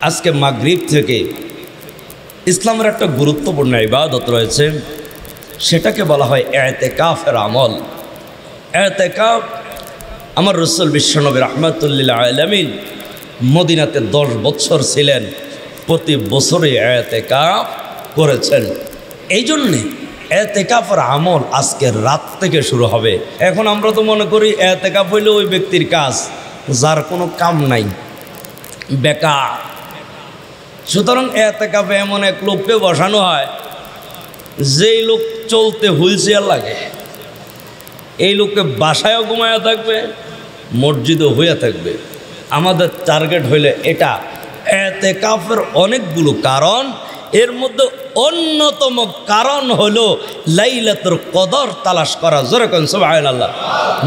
আজকে মাগরিব থেকে ইসলামের একটা গুরুত্বপূর্ণ ইবাদত রয়েছে, সেটাকে বলা হয় ইতিকাফের আমল। ইতিকাফ আমার রাসূল বিশ্বনবী রাহমাতুল্লিল আলামিন মদিনাতে 10 বছর ছিলেন, প্রতি বছরে ইতিকাফ করেছেন। এই জন্যে ইতিকাফের আমল আজকের রাত থেকে শুরু হবে। এখন আমরা তো মনে করি ইতিকাফ হইলে ওই ব্যক্তির কাজ যার কোনো কাম নাই, বেকার। সুতরাং ইতিকাফে এমন এক লোককে বসানো হয় যেই লোক চলতে হুইল চেয়ার লাগে। এই লোককে বাসায়ও ঘুমায়া থাকবে, মসজিদও হইয়া থাকবে। আমাদের টার্গেট হইলে এটা। ইতিকাফের অনেকগুলো কারণ, এর মধ্যে অন্যতম কারণ হলো লাইলাতুল কদর তালাশ করা। জোরে কোন সুবহানাল্লাহ।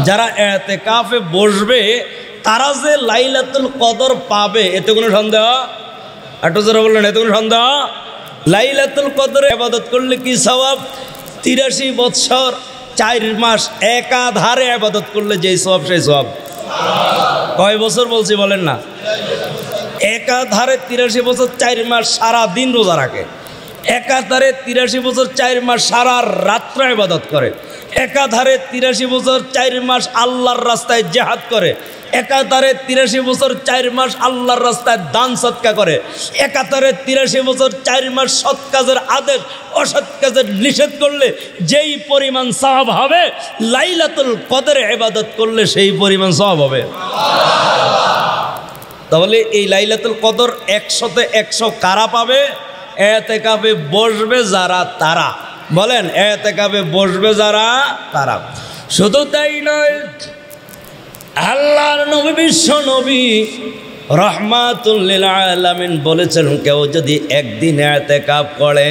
যারা ইতিকাফে বসবে তারা যে লাইলাতুল কদর পাবে এতে কোনো সন্দেহ? একটু জোরে বললেন, এতে কোনো সন্দেহ? লাইলাতুল কদরে ইবাদত করলে কি সওয়াব? 83 বছর 4 মাস একাধারে ইবাদত করলে যেই সওয়াব সেই সওয়াব। কয় বছর বলছি বলেন না? একাধারে 83 বছর 4 মাস সারা দিন রোজা রাখে, একাধারে 83 বছর 4 মাস সারা রাত্র ইবাদত করে, একাধারে 83 বছর 4 মাস আল্লাহর রাস্তায় জিহাদ করে, একাধারে 83 বছর 4 মাস আল্লাহর রাস্তায় দান সদকা করে, একাধারে 83 বছর 4 মাস সৎ কাজের আদেশ অসৎ কাজের নিষেধ করলে যেই পরিমাণ সওয়াব হবে, লাইলাতুল কদরে ইবাদত করলে সেই পরিমাণ সওয়াব হবে। তাহলে এই লাইলাতুল কদর 100-তে 100 কারা পাবে? ইতিকাফে বসবে যারা, তারা। বলেন, ইতিকাফে বসবে যারা, তারা। শুধু তাই নয়, আল্লাহর নবী বিশ্ব নবী রাহমাতুল লিল আলামিন বলেছেন, কেউ যদি একদিন ইতিকাফ করে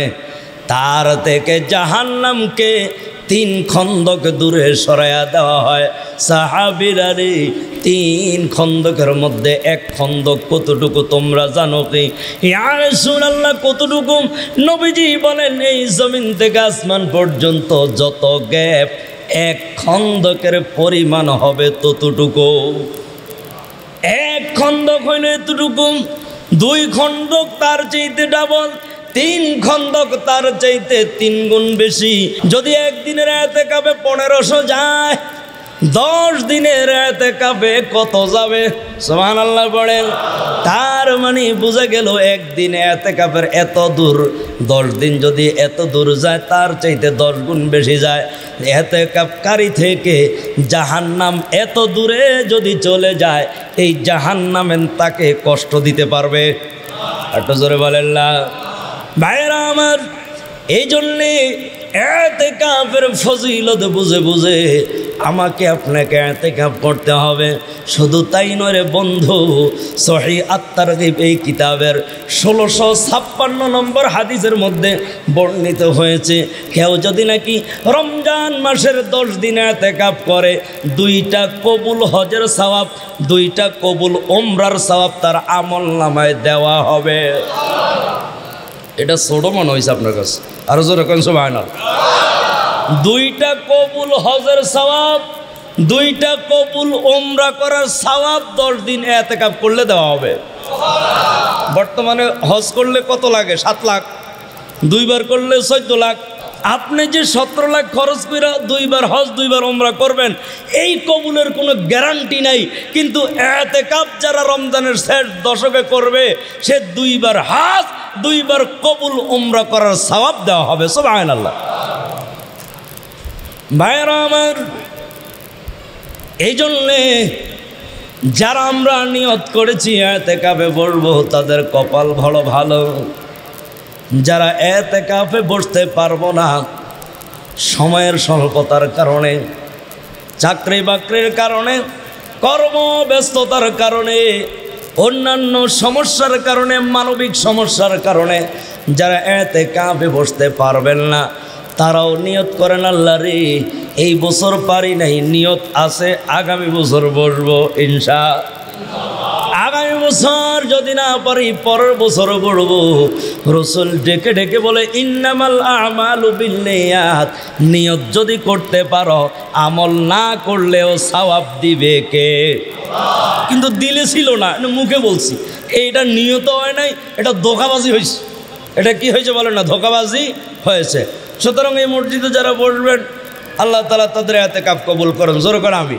তার থেকে জাহান্নামকে 3 খন্দক দূরে সরাইয়া দেওয়া হয়। সাহাবীরা রে, 3 খন্দকের মধ্যে 1 খন্দক কতটুকু তোমরা জানো কি? ইয়া রাসূলুল্লাহ, কতটুকু? নবীজি বলেন, এই জমিন থেকে আসমান পর্যন্ত যত গ্যাপ 1 খন্দকের পরিমাণ হবে ততটুকু। 1 খন্দক হইলে এতটুকু, 2 খন্দক তার চাইতে ডাবল, 3 খন্দক তার চাইতে 3 গুণ বেশি। যদি একদিনের ইতিকাফে 1500 যায়, 10 দিনের ইতিকাফে কত যাবে? সুবহানাল্লাহ বলেন। তার মানে বোঝা গেল একদিন ইতিকাফের এত দূর, 10 দিন যদি এত দূর যায় তার চাইতে 10 গুণ বেশি যায়। ইতিকাফকারী থেকে জাহান্নাম এত দূরে যদি চলে যায়, এই জাহান্নামের তাকে কষ্ট দিতে পারবে? একটু জোরে বলেন না ভাইরা আমার। এই জন্যে ইতিকাফের ফজিলত বুঝে বুঝে আমাকে আপনাকে ইতিকাফ করতে হবে। শুধু তাই নয় রে বন্ধু, সহিহ আত-তারগীব এই কিতাবের 1656 নম্বর হাদিসের মধ্যে বর্ণিত হয়েছে, কেউ যদি নাকি রমজান মাসের 10 দিন ইতিকাফ করে, 2টা কবুল হজের সওয়াব, 2টা কবুল উমরার সওয়াব তার আমলনামায় দেওয়া হবে। এটা ছোট মনে হয়েছে আপনার কাছে? আরো জোরে কোন সুবহানাল্লাহ। 2টা কবুল হজের সওয়াব, 2টা কবুল উমরা করার সওয়াব 10 দিন ইতিকাফ করলে দেওয়া হবে। বর্তমানে হজ করলে কত লাগে? 7 লাখ। 2 বার করলে 14 লাখ। আপনি যে 17 লাখ খরচ করে 2 বার হজ 2 বার উমরা করবেন, এই কবুলের কোনো গ্যারান্টি নাই। কিন্তু ইতিকাফ যারা রমজানের শেষ দশকে করবে, সে 2 বার হজ 2 বার কবুল উমরা করার সওয়াব দেওয়া হবে। সুবহানাল্লাহ। ভাইরা আমার, এই জন্যে যারা আমরা নিয়ত করেছি ইতিকাফে বসবো, তাদের কপাল ভালো ভালো। যারা ইতিকাফে বসতে পারবো না, সময়ের স্বল্পতার কারণে, চাকরি বাকরির কারণে, কর্মব্যস্ততার কারণে, অন্যান্য সমস্যার কারণে, মানবিক সমস্যার কারণে যারা ইতিকাফে বসতে পারবেন না, তারাও নিয়ত করেন, আল্লাহ রে, এই বছর পারি নাই, নিয়ত আছে আগামী বছর বসবো ইনশাআল্লাহ। আগামী বছর যদি না পারি পরের বছর বসবো। রাসূল ডেকে ডেকে বলে, ইন্নামাল আমালু বিন্নিয়াত, নিয়ত যদি করতে পারো, আমল না করলেও সওয়াব দিবে কে? কিন্তু দিলে ছিল না, মুখে বলছি। এইটা নিয়ত হয় নাই, এটা ধোঁকাবাজি হয়েছে। এটা কি হয়েছে বলেন না, ধোঁকাবাজি হয়েছে। সুতরাং এই মসজিদে যারা বসবেন আল্লাহ তাআলা তাদের ইতিকাফ কবুল করেন। জোর করে আমি।